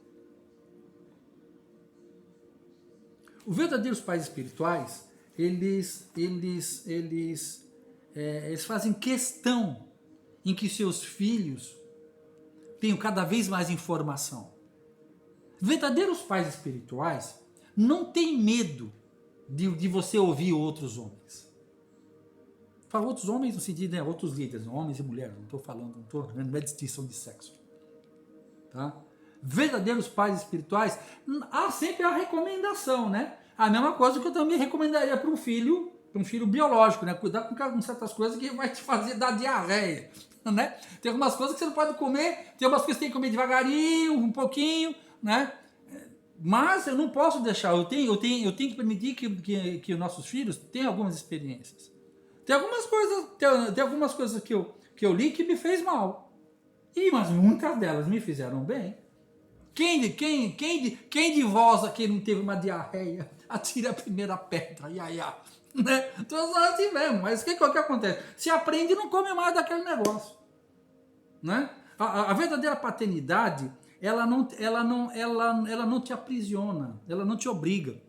S1: Os verdadeiros pais espirituais, eles fazem questão em que seus filhos tenham cada vez mais informação. Verdadeiros pais espirituais não têm medo de você ouvir outros homens. Falo outros homens no sentido, né, outros líderes, homens e mulheres, não estou falando, não é distinção de sexo. Tá? Verdadeiros pais espirituais, há sempre a recomendação, né? A mesma coisa que eu também recomendaria para um filho biológico, né? Cuidar com certas coisas que vai te fazer dar diarreia, né? Tem algumas coisas que você não pode comer, tem algumas coisas que você tem que comer devagarinho, um pouquinho, né? Mas eu não posso deixar, eu tenho que permitir que os nossos filhos tenham algumas experiências. Tem algumas coisas que eu li que me fez mal. Mas muitas delas me fizeram bem. Quem de vós aqui não teve uma diarreia? Atire a primeira pedra, né? Todos nós tivemos, mas o que acontece? Se aprende e não come mais daquele negócio. Né? A verdadeira paternidade, ela não te aprisiona, ela não te obriga.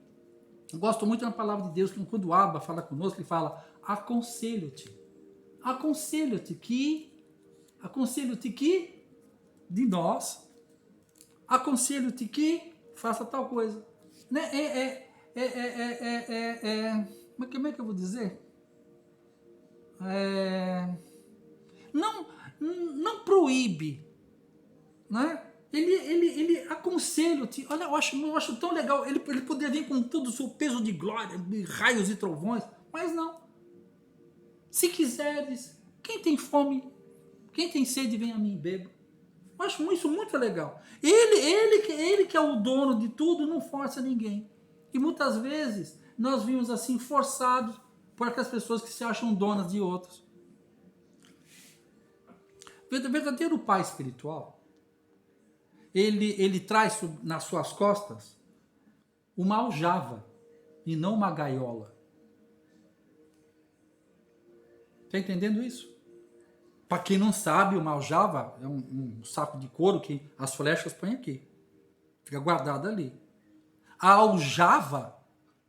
S1: Eu gosto muito da palavra de Deus, que quando o Abba fala conosco, ele fala, aconselho-te que de nós, aconselho-te que faça tal coisa. Né? Como é que eu vou dizer? Não proíbe, né? Ele aconselha-te. Olha, eu acho tão legal. Ele poderia vir com todo o seu peso de glória, de raios e trovões, mas não. Se quiseres, quem tem fome, quem tem sede, vem a mim e beba. Eu acho isso muito legal. Ele que é o dono de tudo, não força ninguém. E muitas vezes nós vimos assim forçados por aquelas pessoas que se acham donas de outros. O verdadeiro pai espiritual, ele traz nas suas costas uma aljava e não uma gaiola. Está entendendo isso? Para quem não sabe, uma aljava é um saco de couro que as flechas põem aqui. Fica guardada ali. A aljava,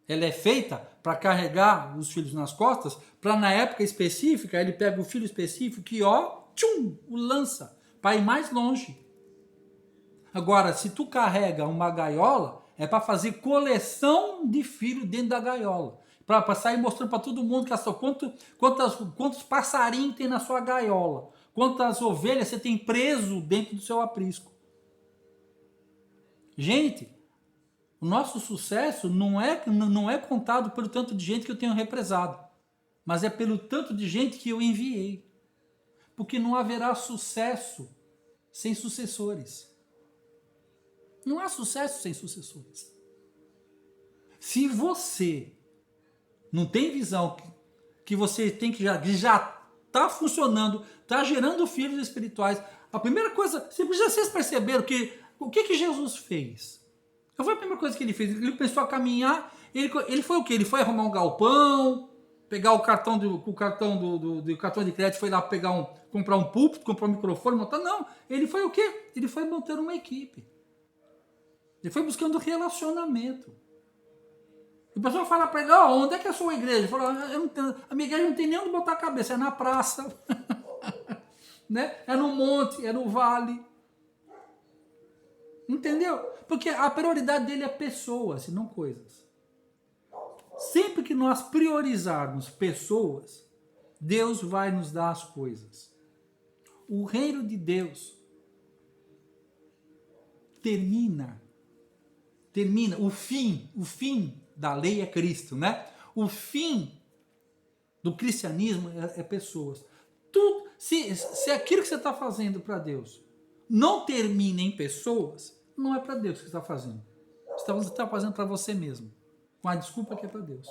S1: ela é feita para carregar os filhos nas costas, para na época específica, ele pega o filho específico que, o lança para ir mais longe. Agora, se tu carrega uma gaiola, é para fazer coleção de filho dentro da gaiola. Para sair mostrando para todo mundo quantos passarinhos tem na sua gaiola, quantas ovelhas você tem preso dentro do seu aprisco. Gente, o nosso sucesso não é contado pelo tanto de gente que eu tenho represado, mas é pelo tanto de gente que eu enviei. Porque não haverá sucesso sem sucessores. Não há sucesso sem sucessores. Se você não tem visão que você tem que já está funcionando, está gerando filhos espirituais. A primeira coisa, vocês perceberam que o que Jesus fez? Qual foi a primeira coisa que ele fez? Ele começou a caminhar, ele foi o quê? Ele foi arrumar um galpão, pegar o cartão do cartão de crédito, foi lá comprar um púlpito, comprar um microfone, montar. Não, ele foi o quê? Ele foi montando uma equipe. Ele foi buscando relacionamento. E o pessoal fala para ele, onde é que é a sua igreja? Ele falou, a minha igreja não tem nem onde botar a cabeça, é na praça, né? É no monte, é no vale. Entendeu? Porque a prioridade dele é pessoas e não coisas. Sempre que nós priorizarmos pessoas, Deus vai nos dar as coisas. O reino de Deus termina, o fim da lei é Cristo, né? O fim do cristianismo é pessoas. Tudo, se aquilo que você está fazendo para Deus não termina em pessoas, não é para Deus que você está fazendo. Você está fazendo para você mesmo. Com a desculpa que é para Deus.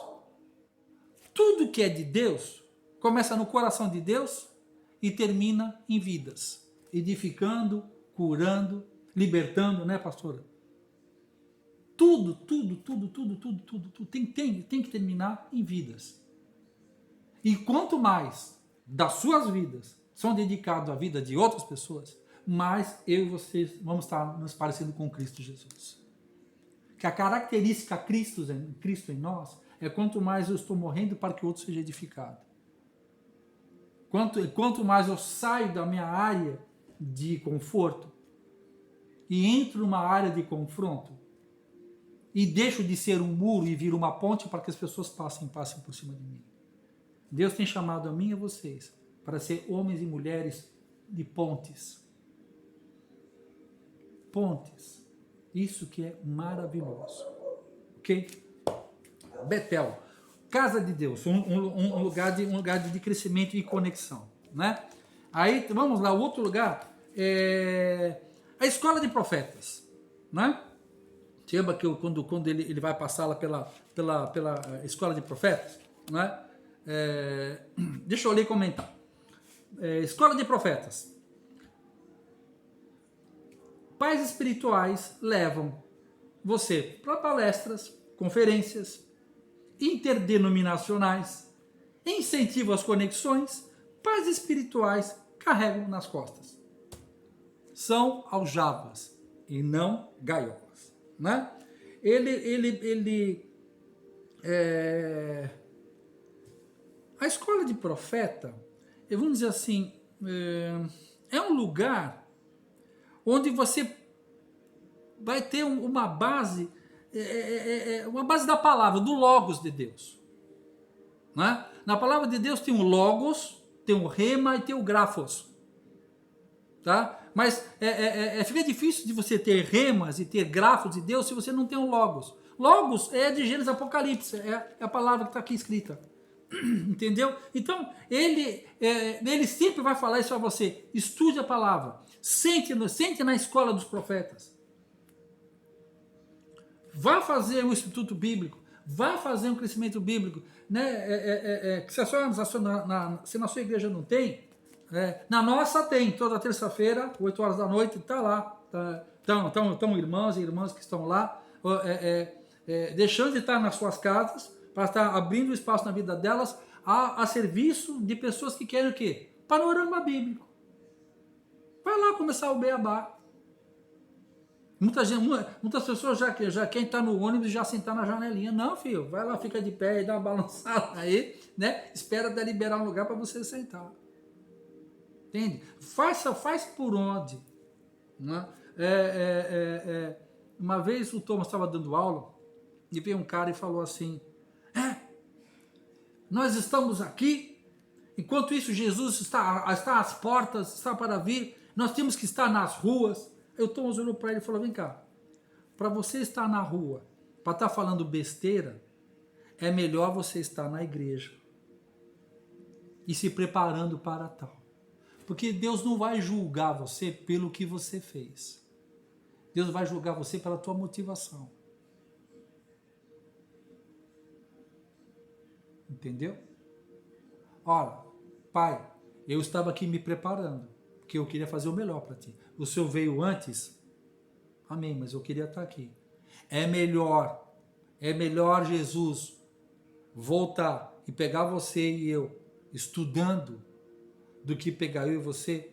S1: Tudo que é de Deus começa no coração de Deus e termina em vidas. Edificando, curando, libertando, né, pastora? Tudo tem que terminar em vidas. E quanto mais das suas vidas são dedicados à vida de outras pessoas, mais eu e vocês vamos estar nos parecendo com Cristo Jesus. Que a característica Cristo em nós é quanto mais eu estou morrendo para que o outro seja edificado. Quanto mais eu saio da minha área de conforto e entro numa área de confronto e deixo de ser um muro e viro uma ponte para que as pessoas passem por cima de mim. Deus tem chamado a mim e a vocês para ser homens e mulheres de pontes. Pontes. Isso que é maravilhoso. Ok? Betel. Casa de Deus. Um lugar de crescimento e conexão. Né? Aí, vamos lá. O outro lugar é a escola de profetas. Né? Você lembra que quando ele vai passar lá pela escola de profetas? Né? Deixa eu ler e comentar. Escola de profetas. Pais espirituais levam você para palestras, conferências, interdenominacionais, incentivam as conexões, pais espirituais carregam nas costas. São aljavas e não gaiolas. Né? A escola de profeta, vamos dizer assim, é um lugar onde você vai ter uma base da palavra, do Logos de Deus. Né? Na palavra de Deus tem o Logos, tem o Rema e tem o Grafos. Tá? Mas fica difícil de você ter remas e ter grafos de Deus se você não tem o Logos. Logos é de Gênesis Apocalipse, é a palavra que está aqui escrita. Entendeu? Então, ele sempre vai falar isso a você. Estude a palavra. Sente na escola dos profetas. Vá fazer um instituto bíblico. Vá fazer um crescimento bíblico. Né? Se na sua igreja não tem, na nossa tem. Toda terça-feira, 8 horas da noite, está lá. Estão irmãos e irmãs que estão lá, deixando de estar nas suas casas, para estar abrindo espaço na vida delas a serviço de pessoas que querem o quê? Panorama bíblico. Vai lá começar o beabá. Muitas pessoas já querem estar no ônibus e já sentar na janelinha. Não, filho, vai lá, fica de pé e dá uma balançada aí, né? Espera até liberar um lugar para você sentar. Entende? Faz por onde. Né? Uma vez o Thomas estava dando aula e veio um cara e falou assim: nós estamos aqui, enquanto isso Jesus está às portas, está para vir, nós temos que estar nas ruas. Eu estou olhando para ele e falou: vem cá, para você estar na rua, para estar falando besteira, é melhor você estar na igreja e se preparando para tal. Porque Deus não vai julgar você pelo que você fez. Deus vai julgar você pela tua motivação. Entendeu? Ora, Pai, Eu estava aqui me preparando, porque eu queria fazer o melhor para ti. O Senhor veio antes, amém, mas eu queria estar aqui. É melhor Jesus voltar e pegar você e eu estudando do que pegar eu e você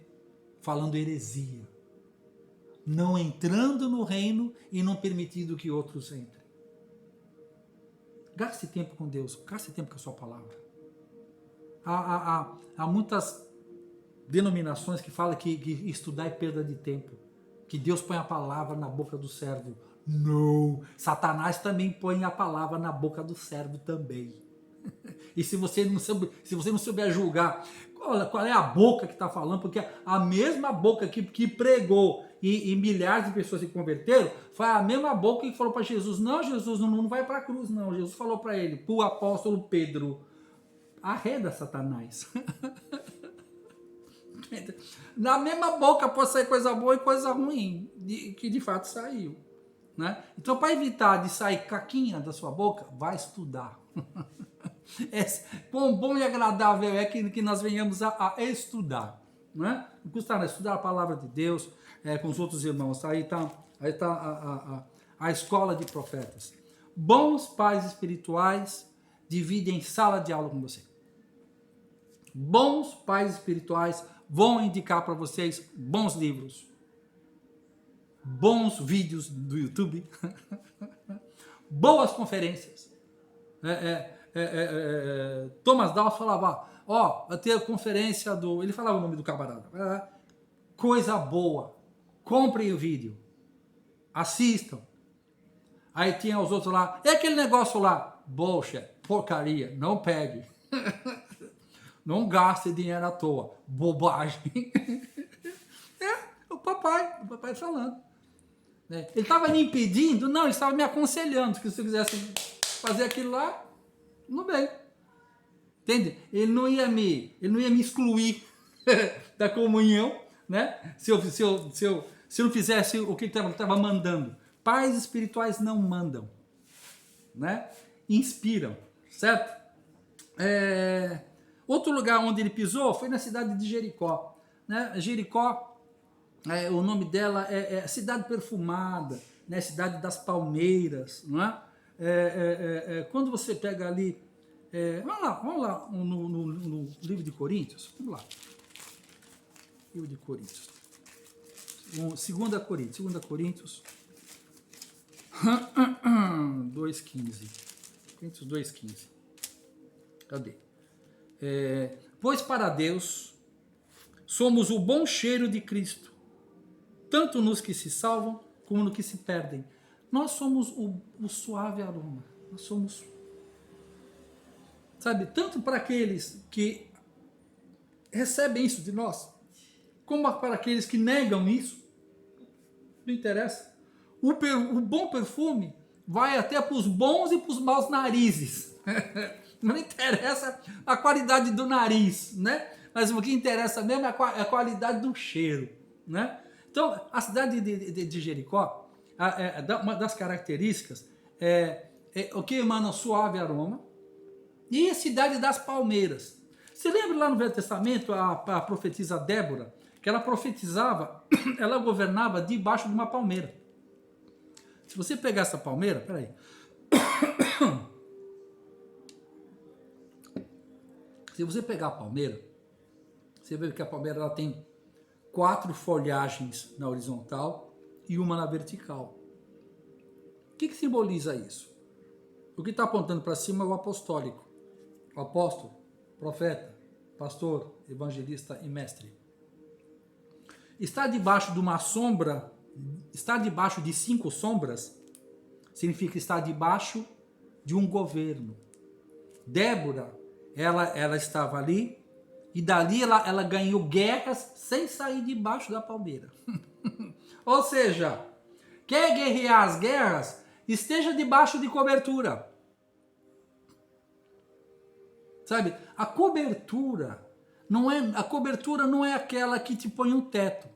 S1: falando heresia, não entrando no reino e não permitindo que outros entrem. Gaste tempo com Deus, gaste tempo com a sua palavra. Há muitas denominações que falam que estudar é perda de tempo, que Deus põe a palavra na boca do servo. Não, Satanás também põe a palavra na boca do servo também. E se você não souber julgar qual é a boca que está falando, porque a mesma boca que pregou e milhares de pessoas se converteram, foi a mesma boca que falou para Jesus, não, Jesus não vai para a cruz, não. Jesus falou para ele, para o apóstolo Pedro, arreda Satanás. Na mesma boca pode sair coisa boa e coisa ruim, que de fato saiu. Né? Então, para evitar de sair caquinha da sua boca, vai estudar. Quão bom e agradável é que nós venhamos a estudar. Né? Não custa nada estudar a palavra de Deus com os outros irmãos. Aí está a escola de profetas. Bons pais espirituais dividem sala de aula com você. Bons pais espirituais vão indicar para vocês bons livros, bons vídeos do YouTube, boas conferências. Thomas Dawes falava, vai ter a conferência ele falava o nome do camarada, coisa boa, comprem o vídeo, assistam. Aí tinha os outros lá, é aquele negócio lá, bullshit, porcaria, não pegue. Não gaste dinheiro à toa, bobagem. O papai falando. Ele estava me impedindo? Não, ele estava me aconselhando, que se eu quisesse fazer aquilo lá, não bem. Entende? Ele não ia me excluir da comunhão, né? Se eu não fizesse o que ele estava mandando. Pais espirituais não mandam, né? Inspiram, certo? Outro lugar onde ele pisou foi na cidade de Jericó. Né? Jericó, o nome dela é cidade perfumada, né? Cidade das palmeiras. Não é? Quando você pega ali... vamos lá no livro de Coríntios. Vamos lá. Livro de Coríntios. 2 Coríntios 2,15. Coríntios 2,15. Cadê? Pois para Deus somos o bom cheiro de Cristo, tanto nos que se salvam como nos que se perdem. Nós somos o suave aroma. Nós somos, sabe, tanto para aqueles que recebem isso de nós, como para aqueles que negam isso. Não interessa. O bom perfume vai até para os bons e para os maus narizes. Não interessa a qualidade do nariz, né? Mas o que interessa mesmo é a qualidade do cheiro, né? Então, a cidade de Jericó, uma das características é o que emana um suave aroma, e a cidade das palmeiras. Você lembra lá no Velho Testamento a profetisa Débora, que ela profetizava, ela governava debaixo de uma palmeira. Se você pegar essa palmeira, peraí. Se você pegar a palmeira, você vê que a palmeira ela tem 4 folhagens na horizontal e uma na vertical. O que simboliza isso? O que está apontando para cima é o apostólico. O apóstolo, profeta, pastor, evangelista e mestre. Estar debaixo de uma sombra, estar debaixo de 5 sombras, significa estar debaixo de um governo. Débora, ela estava ali, e dali ela ganhou guerras sem sair debaixo da palmeira. Ou seja, quer guerrear as guerras, esteja debaixo de cobertura. Sabe, a cobertura não é aquela que te põe um teto,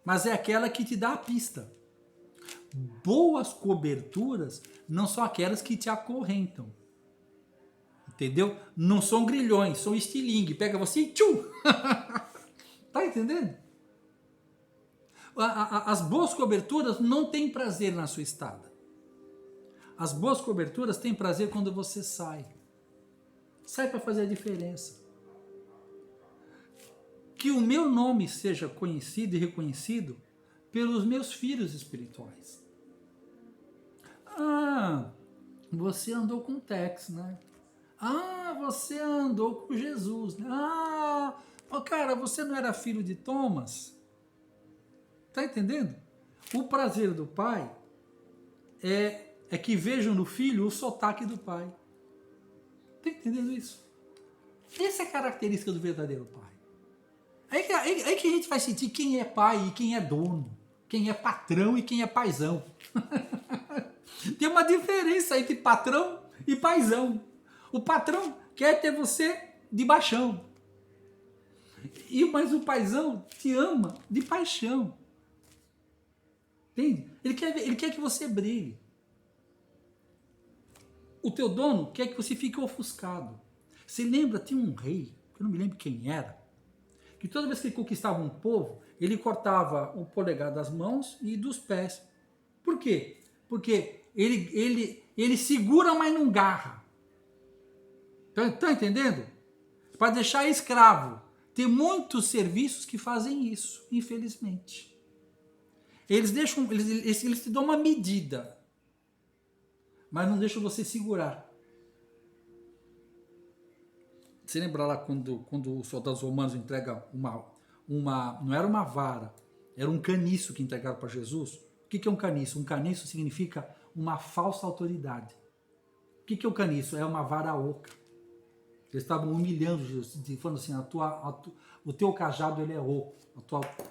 S1: mas é aquela que te dá a pista. Boas coberturas não são aquelas que te acorrentam. Entendeu? Não são grilhões, são estilingue. Pega você e tchum! Está entendendo? As boas coberturas não têm prazer na sua estada. As boas coberturas têm prazer quando você sai. Sai para fazer a diferença. Que o meu nome seja conhecido e reconhecido pelos meus filhos espirituais. Ah, você andou com Tex, né? Ah, você andou com Jesus, né? Ah, cara, você não era filho de Thomas? Tá entendendo? O prazer do pai é que vejam no filho o sotaque do pai. Tá entendendo isso? Essa é a característica do verdadeiro pai. Aí que a gente vai sentir quem é pai e quem é dono, quem é patrão e quem é paizão. Tem uma diferença entre patrão e paizão. O patrão quer ter você de baixão. Mas o paizão te ama de paixão. Entende? Ele quer que você brilhe. O teu dono quer que você fique ofuscado. Você lembra, tinha um rei, eu não me lembro quem era, que toda vez que ele conquistava um povo, ele cortava o polegar das mãos e dos pés. Por quê? Porque ele segura, mas não garra. Estão entendendo? Para deixar escravo. Tem muitos serviços que fazem isso, infelizmente. Eles te dão uma medida, mas não deixam você segurar. Você lembra lá quando os soldados romanos entregam não era uma vara, era um caniço que entregaram para Jesus? O que é um caniço? Um caniço significa uma falsa autoridade. O que é um caniço? É uma vara oca. Eles estavam humilhando Jesus, falando assim, o teu cajado ele é oco.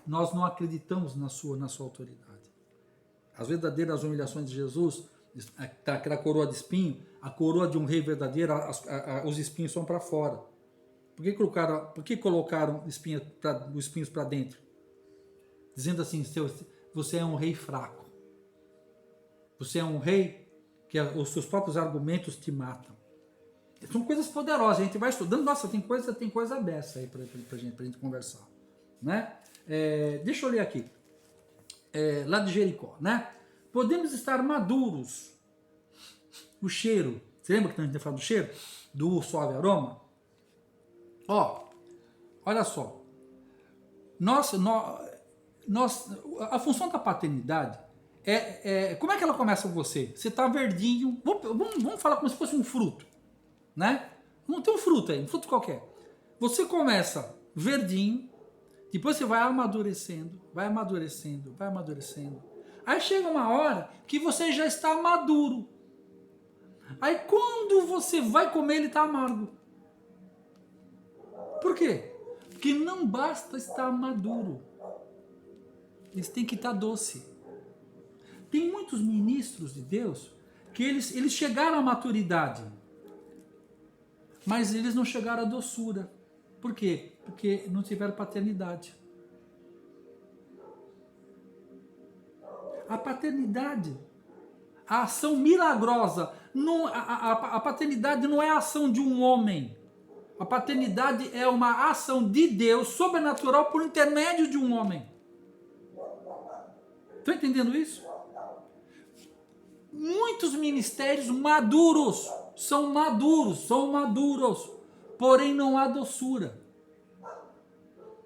S1: Nós não acreditamos na sua autoridade. As verdadeiras humilhações de Jesus, aquela coroa de espinho, a coroa de um rei verdadeiro, os espinhos são para fora. Por que colocaram os espinhos para dentro? Dizendo assim, você é um rei fraco. Você é um rei que os seus próprios argumentos te matam. São coisas poderosas, a gente vai estudando, nossa, tem coisa dessa aí pra gente conversar. Né? Deixa eu ler aqui. Lá de Jericó, né? Podemos estar maduros. O cheiro, você lembra que a gente falou do cheiro? Do suave aroma? Olha só. A função da paternidade como é que ela começa com você? Você está verdinho, vamos falar como se fosse um fruto, né? Não tem um fruto aí, um fruto qualquer. Você começa verdinho, depois você vai amadurecendo, vai amadurecendo, vai amadurecendo. Aí chega uma hora que você já está maduro. Aí quando você vai comer, ele está amargo. Por quê? Porque não basta estar maduro. Eles têm que estar doce. Tem muitos ministros de Deus que eles chegaram à maturidade, mas eles não chegaram à doçura. Por quê? Porque não tiveram paternidade. A paternidade, a ação milagrosa, a paternidade não é a ação de um homem. A paternidade é uma ação de Deus sobrenatural por intermédio de um homem. Estão entendendo isso? Muitos ministérios são maduros, porém não há doçura.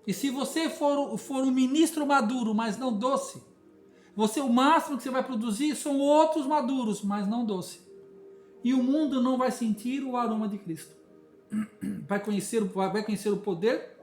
S1: E se você for um ministro maduro, mas não doce, o máximo que você vai produzir são outros maduros, mas não doce. E o mundo não vai sentir o aroma de Cristo. Vai conhecer o poder